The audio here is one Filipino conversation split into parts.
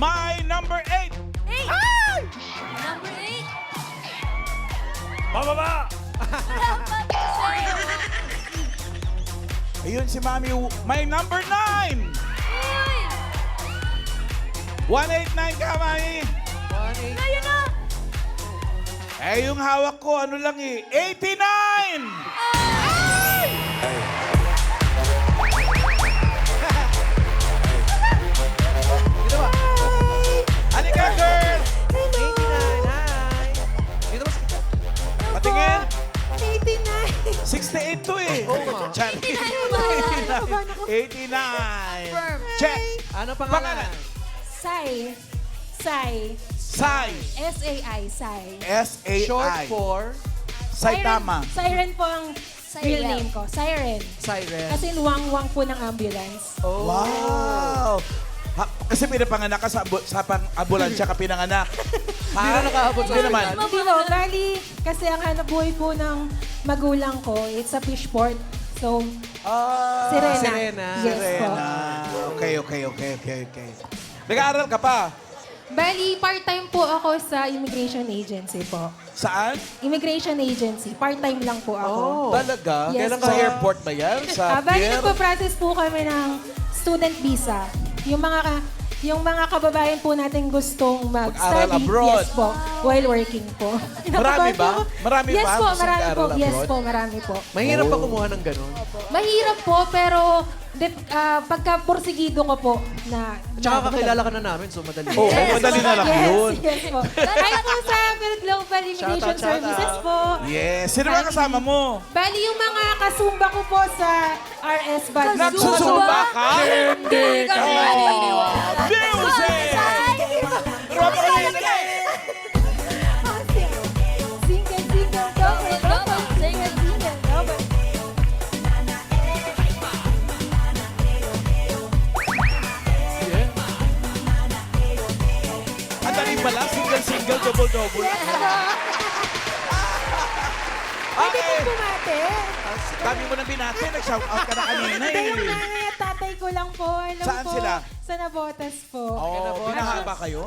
my number 8. Eight. Number 8. Bababa! Ayun si Mami, my number 9. 189 ka, Mami. Ayun na. Eh, yung hawak ko, ano lang eh, 89! Dito ba? Halika, girl! 89, hi! Dito ba? Patingin. 89. 68 to eh. Oo nga. Char. 89. 89. Firm. Check. Ano pangalan? Pangalan. Sai. Sai. Sai. S-A-I. Sai. S-A-I. Short for Saitama. Siren po ang real name ko. Siren. siren. Kasi luwang-wang po ng ambulance. Oh. Wow! Ha, kasi pinapanganak ka sa ambulansya ka pinanganak. Hindi na nakaabot sa Hindi naman. hospital. Hindi po. Bali, kasi ang hanap buhay po ng magulang ko, it's a fishport. So, Ah, Sirena. Sirena. Yes po. Sirena. Okay. Nag-aaral ka pa? Bali, part-time po ako sa immigration agency po. Saan? Immigration agency. Part-time lang po ako. Oh. Talaga? Yes, Kailan po. sa airport ba yan? Sa Bali, pier? nagpo-process po kami ng student visa. Yung mga kababayan po natin gustong Mag-aral mag-study. abroad. Yes po. While working po. Marami ba? Marami yes ba po, gusto marami po. mag-aral Yes abroad? po, marami po. Mahirap pa kumuha ng ganun. Mahirap po, pero pagka porsigido ko po na... Tsaka kakilala ka na namin, so madali. Oh, madali na lang yun. Yes po. Hi po sa Global Immigration Shout out. Services po. Yes. Sino ba kasama mo? Bali yung mga kasumba ko po sa RS Band. Nagsusumba ka? Hindi ka maniniwala. Music! Robo ka rin, dali! Single, double, double. Single, double. Ang dali pala, single, double. Pwede po Okay. bumate. Dami mo nang binati. Nag-shout out ka na kanina Pero eh. nanay at tatay ko lang po. Hello Saan po. sila? Sa Nabotas po. Oh, pinahaba kayo?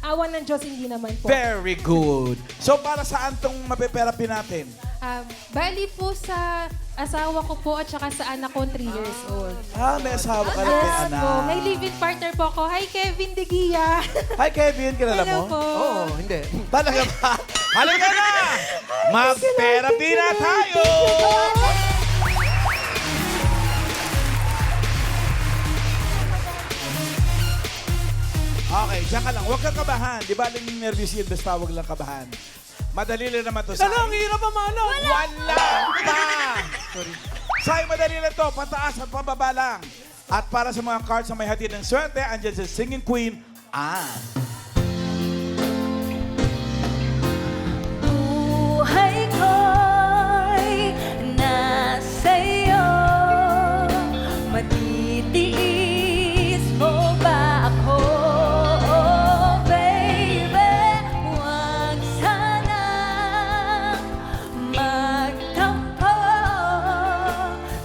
Awan ng Diyos, hindi naman po. Very good. So, para saan tong mapeperapi natin? Bali po sa asawa ko po at saka sa anak ko 3 years old. Ah, may asawa ka na, may Yes anak. po. May live-in partner po ako. Hi, Kevin De Gia. Hi, Kevin. Kilala Hello mo? po. Oo, hindi. Talaga ba? Halika na! Mag-therapy na tayo! Okay, diyan ka lang. Huwag kang kabahan. Di ba alam yung nervous yun, basta huwag lang kabahan. Madali lang naman to, Sai. Ang hirap mamalo. Wala pa! Sorry. Sai, madali lang to. Pataas at pababa lang. At para sa mga cards na may hatid ng swerte, andyan si Singing Queen, Anne. Buhay ko'y nasa'yo. Matitiis mo ba ako? Oh, baby, huwag sanang magtampo.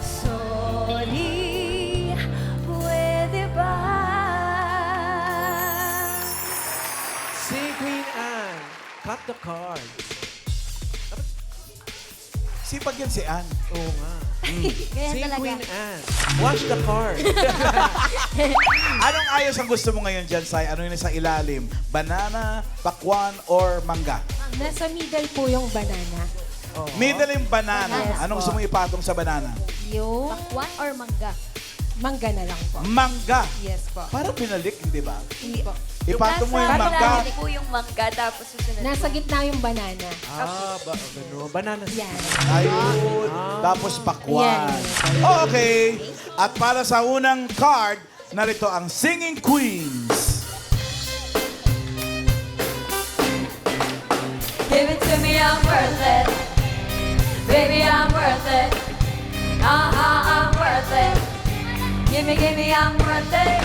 Sorry, pwede ba? Sing Queen Anne. Cut the cards. Sipag yan si Anne. Oo nga. Kaya Sing talaga. Queen Anne. Watch the card. Anong ayos ang gusto mo ngayon dyan, Sai? Ano yung sa ilalim? Banana, pakwan, or mangga? Nasa middle po yung banana. Middle yung banana. Yes, Anong po. gusto mo ipatong sa banana? Yung Pakwan or mangga? mangga na lang po. Mangga. Yes po. Parang pinalik, hindi ba? Hindi po. Ipatong mo yung Nasa mangga. ilalim po yung mangga, tapos susunod Nasa po. gitna yung banana. Gano'n. Banana. Yan. Ayun. Tapos pakwan. Yan. Okay. At para sa unang card, narito ang Singing Queens. Give it to me, I'm worth it. Baby, I'm worth it. I'm worth it. Give me, I'm worth it.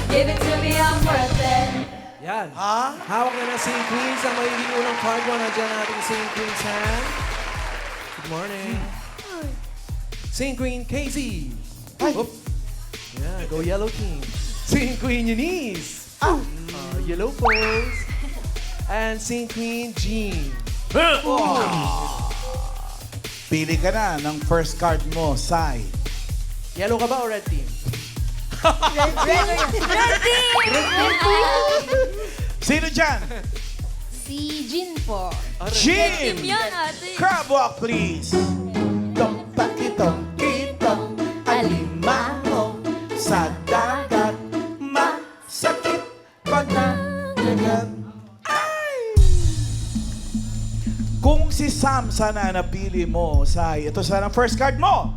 Give it to me, I'm worth it. Yan. Ha? Hawak na ng Sing Queens ang magiging unang card mo. Nandiyan natin Sing Queen's hand. Good morning. Sing Queen KZ. Oop. Yeah, go Yellow King. Singing Queen Eunice. Yellow pose. And Singing Queen Jean. Pili ka na ng first card mo, Sai. Yellow ka ba o red team? Sino dyan? Si Jean po. Jean! Yan, ate. Crab walk, please. Tong pakitong kitong alimango sa dagat masakit pag nanagat. Ay! Kung si Sam sana napili mo, Sai, ito sana ang first card mo.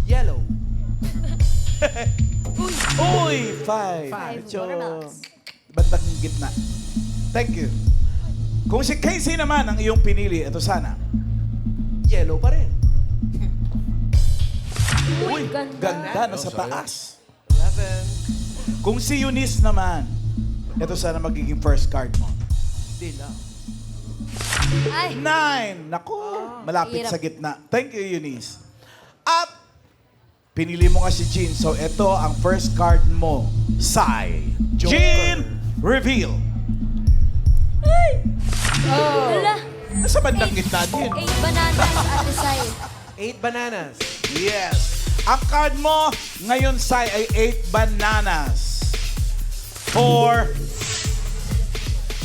Yellow. Uy! Five. Medyo Mononox. bandang gitna. Thank you. Kung si Casey naman ang iyong pinili, ito sana. Yellow pa rin. Uy, Ganda na sa taas. 11. Kung si Eunice naman, ito sana magiging first card mo. Di lang. Ay, 9. Naku, malapit hirap. sa gitna. Thank you, Eunice. At pinili mo nga si Jean. So ito ang first card mo. Sai. Joker. Jean, reveal. wala. Nasa bandang gitna din. 8 bananas, ate Sai. 8 bananas. Yes. Ang card mo ngayon, Sai, ay 8 bananas. For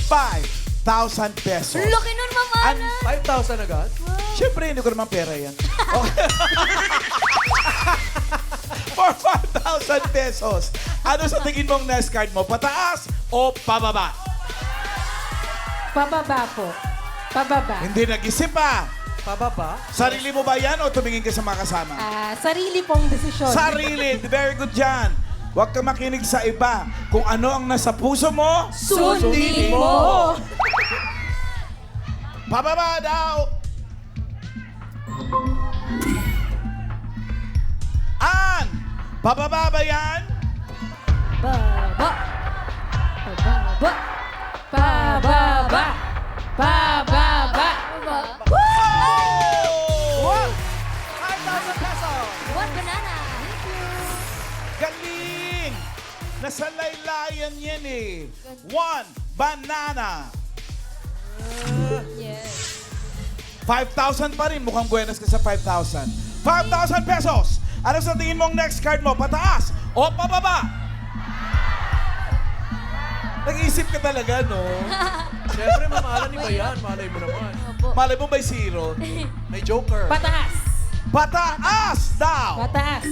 5,000 pesos. Laki nun, Ma'am Ana. 5,000 agad? Siyempre, hindi ko naman pera yan. Okay. For 5,000 pesos. Ano sa tingin mong next card mo? Pataas o pababa? Pababa po. Pababa. Hindi nag-isip pa. Pababa? Sarili mo ba yan o tumingin ka sa mga kasama? Sarili pong desisyon. Sarili. Very good dyan. Huwag ka makinig sa iba. Kung ano ang nasa puso mo, Sundin mo. pababa daw. An! Pababa ba yan? Baba. Baba. Pababa. Pababa. Baba. Oh! 5,000 pesos! 1 banana. Galing! Nasa laylayan yan eh. 1 banana. Yes. 5,000 pa rin. Mukhang buenas ka sa 5,000. 5,000 pesos. Ano sa tingin mong next card mo? Pataas o pababa? Nag-iisip ka talaga, no? Siyempre, mamahalan ni Bayan. Malay mo naman. Opo. Malay mo may zero. May Joker. Pataas. Pataas daw! Pataas.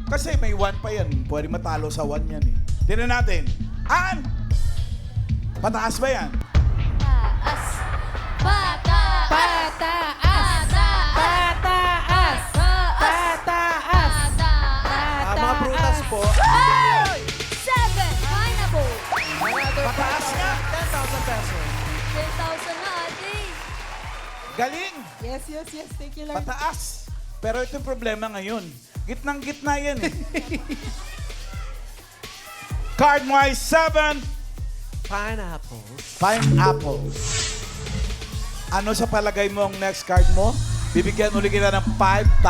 Kasi may 1 pa yan. Pwede matalo sa 1 yan eh. Tignan natin. An! Pataas ba yan? Taas. Pataas. Pataas. Pataas. Pataas. Mga prutas po. Ay! 7 pineapple. Pataas nga. 10,000 pesos. 10,000 na, ate. Galing! Yes, yes, yes. Thank you, Lord. Pataas. Pero ito yung problema ngayon. Gitnang gitna yan eh. Card mo ay 7 Pineapples. pineapples. Ano sa palagay mo ang next card mo? Bibigyan uli kita ng 5,000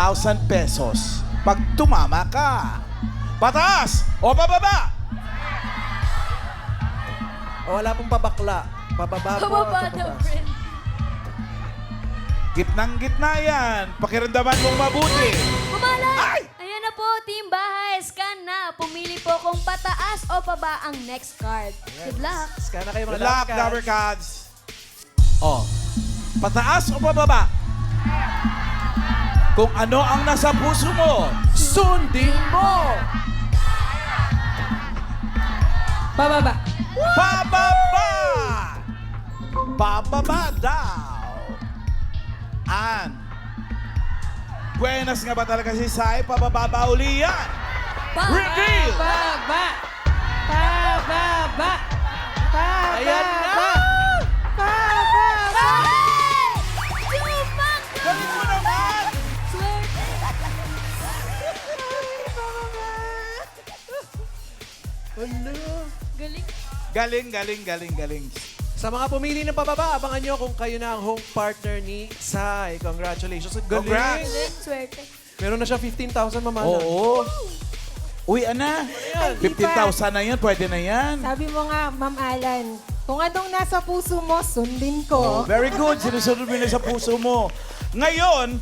pesos. Pag tumama ka. Pataas o pababa? O, wala pong pabakla. Pababa po. Pababa at daw, pataas. friend. Gitnang gitna yan. Pakiramdaman mong mabuti. Kumala! Ay! Ayan na po, Team Bahay. Scan na. Pumili po kung pataas o paba ang next card. Good luck. Scan na kayo mga Good luck, Dabber Dabber Cats. Cards. Oh. Pataas o pababa? Kung ano ang nasa puso mo. Sundin mo! Pababa. Pababa! Pababa daw. An. Buenas nga ba talaga si Sai? Pababa ba uli yan? Reveal! Pababa. Pababa. Pababa. Ayan na! Pababa. Tumak! Galing mo naman! Swerte! Hello! Galing. Galing. Sa mga pumili ng pababa, abangan nyo kung kayo na ang home partner ni Sai. Congratulations. Ang galing. Congrats. Galing, swerte. Meron na siya 15,000 mamala. Oo. Uy, ana. Ay, di pa. 15,000 na yan. Pwede na yan. Sabi mo nga, Ma'am Alan, kung anong nasa puso mo, sundin ko. Very good. Sinusunod mo na sa puso mo. Ngayon,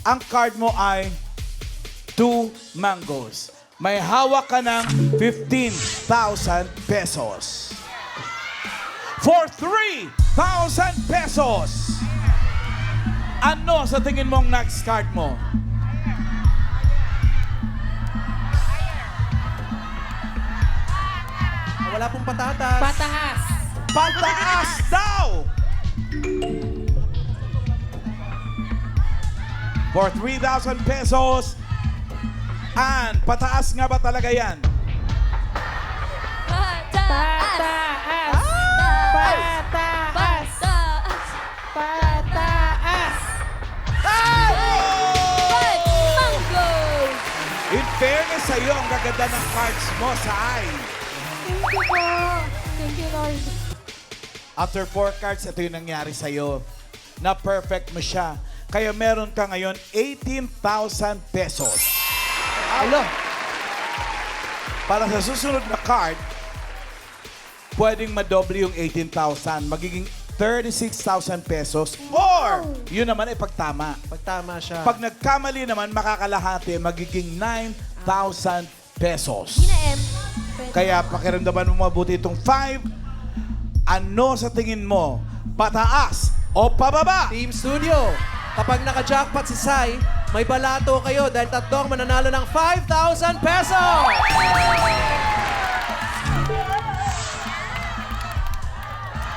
ang card mo ay 2 mangoes. May hawak ka ng 15,000 pesos. For 3,000 pesos. Ano sa tingin mong next card mo? Wala pong patatas. Pataas. Pataas daw! For 3,000 pesos. And pataas nga ba talaga yan? Pataas. Pataas. Pataas. In fairness sa'yo, ang gaganda ng cards mo sa ay. Thank you po. Thank you, Lord. After 4 cards, ito yung nangyari sa'yo. Na perfect mo siya. Kaya meron ka ngayon 18,000 pesos. Alo. Para sa susunod na card, pwedeng madoble yung 18,000. Magiging 36,000 pesos. Or, yun naman ay pagtama. Pagtama siya. Pag nagkamali naman, makakalahati, magiging 9,000 pesos. Kaya pakiramdaman mo mabuti itong 5. Ano sa tingin mo? Pataas o pababa? Team Studio, kapag naka-jackpot si Sai, may balato kayo dahil tatlong mananalo ng 5,000 pesos!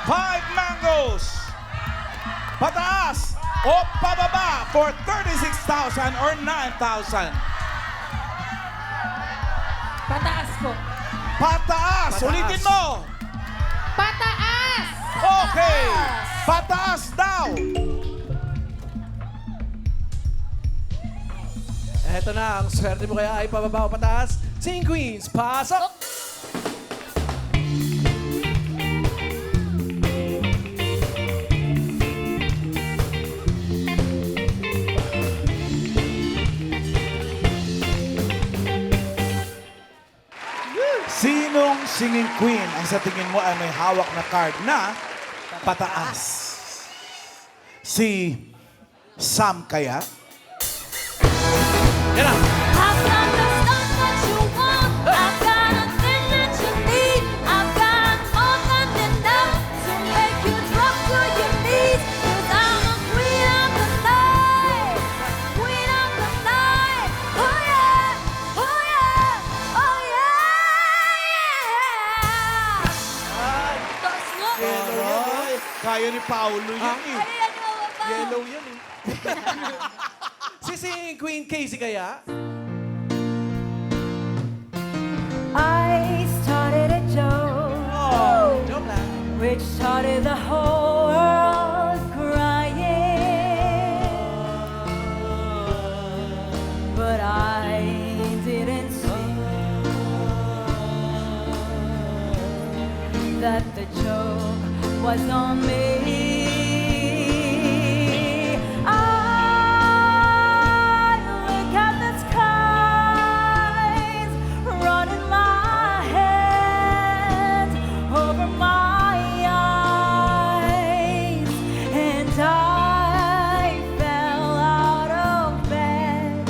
Five mangoes. Pataas o pababa for 36,000 or 9,000. Pataas po. Pataas. Ulitin mo. Pataas! Okay. Pataas daw. Eto na, ang swerte mo kaya ay pababa o pataas. Team Queens, pasok! Sinong singing queen ang sa tingin mo ay may hawak na card na pataas? Si Sam kaya? Yan na! I've got the stuff that you want. I've got a thing that you need. I've got more than enough to make you drop to your knees. 'Cause I'm a queen of the night. Queen of the night. Oh yeah. Oh yeah. Oh yeah. Taas nga. Ay, kaya ni Paulo yan eh. Ay, ano ba? Yellow yan eh. Si Singing Queen Casey kaya? I started a joke, Joke lang. which started the whole world crying. But I didn't see that the joke was on me. I look at the skies, running my hands over my eyes, and I fell out of bed,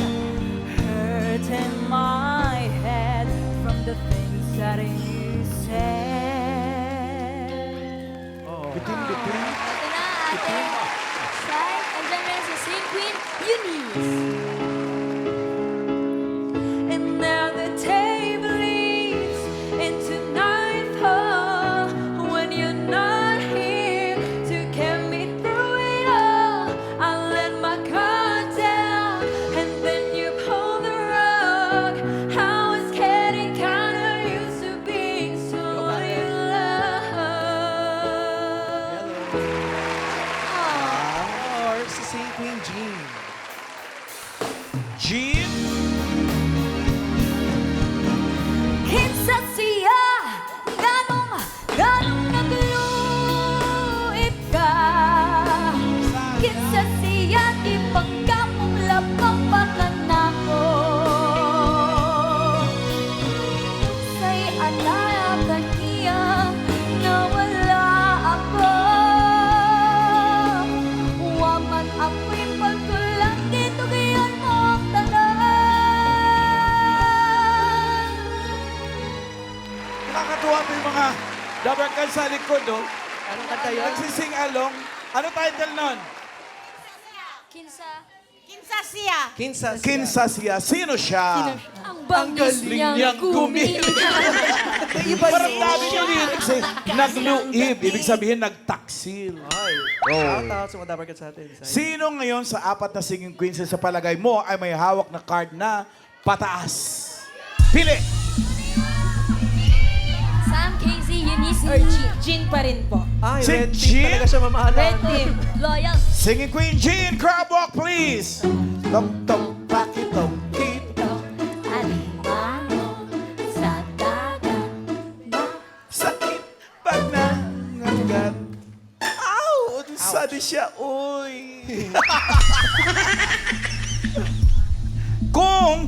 hurting my head from the things that you said. Bitin-bitin. Ito na, ate. Sai, andyan na si Sing Queen Eunice. And now the table is into nightfall when you're not here to get me through it all. I let my guard down and then you pulled the rug. I was getting kinda used to being so in love. Or si Singing Queen Jean. tayo kaniya na wala ako. Waman ako'y pagkulang dito gayon mo ang tanan. Nakakatuwa po yung mga dabarkan sa likod, oh. Anong kanta yun? Nagsising along. Ano title nun? Kinsa. Kinsa siya. Sino siya? Ang bangis niyang kumilit. Parang dami yung lyrics eh. Nagluib. Ibig sabihin, nagtaksil. Ay. Shout out sa mga dabarkat sa atin. Sino ngayon sa apat na singing queens sa palagay mo ay may hawak na card na pataas? Pili! Sam, Casey, Eunice, Or Jean pa rin po. Ay, Si red team Jean? talaga siya mamahalan. Red team. Loyal. Singing Queen Jean, crab walk please! Tom-tom, pakitong, kitong, Alimango sa dagat. sakit pag nangagat. Ow! Sadi siya, uy! Kung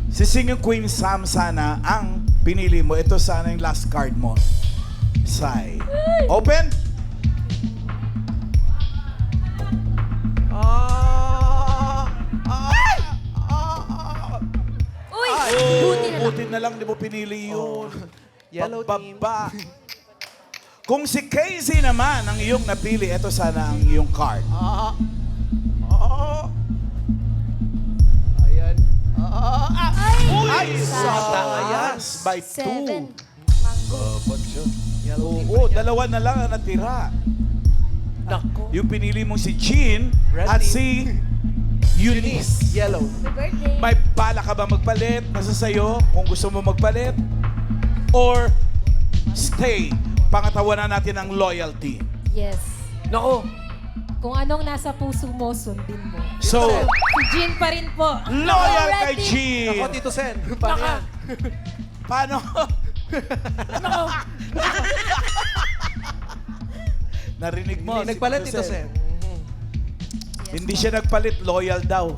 si Singing Queen Sam sana ang pinili mo, ito sana yung last card mo. Sai. Open! Uy! Buti na lang di mo pinili yun. Yellow team. Pagbaba. Kung si Casey naman ang iyong napili, ito sana ang iyong card. Ayan. Ay, sa Sayang. taas by 2. Seven. Yellow team. Oo, dalawa na lang ang natira. Nako. Yung pinili mong si Jean Red at team. si Eunice. Yellow. Happy birthday. May bala ka ba magpalit? Nasa sayo kung gusto mo magpalit. Or stay. Pangatawanan natin ang loyalty. Yes. Nako. Kung anong nasa puso mo, sundin mo. So, Si Jean pa rin po. loyal kay Ready? Jean. Nako, Tito Sen. Paano yan? Paano? Narinig mo. Hindi si nagpalit, Tito Sen. Sen. Hindi siya nagpalit, loyal daw.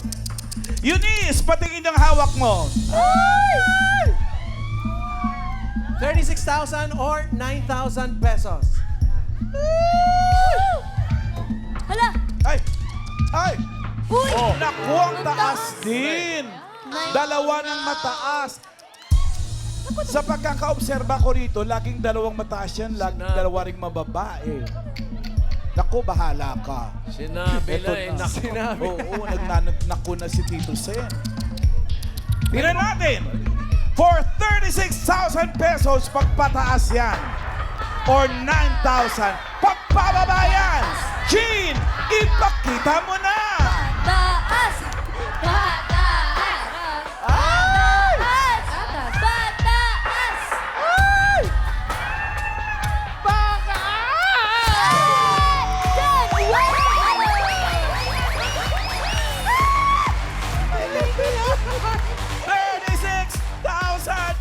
Eunice, patingin yung hawak mo. 36,000 or 9,000 pesos. Hala! Ay! Ay! Uy! Oh, naku, ang Ang taas taas. din. Dalawa ng mataas. Sa pagkakaobserba ko rito, laging dalawang mataas yan, laging dalawa ring mababae. Naku, bahala ka. Sinabi Eto na eh. na. Sinabi. Oo, naku na si Tito Sen. Tingnan natin. For 36,000 pesos, pagpataas yan. Or 9,000, pagpababa yan. Jean, ipakita mo na. Taas! Pataas! Pataas! Pataas!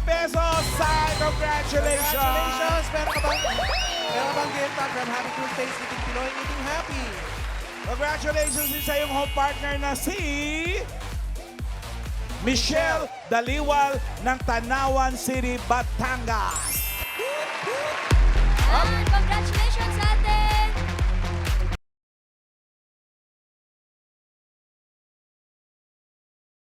Pesos, Sai, congratulations! Congratulations! Meron ka bang gift pack from Happy Tuesdays Eating Pinoy Eating Happy? Congratulations din sa iyong home partner na si Michelle Daliwal ng Tanawan City, Batangas.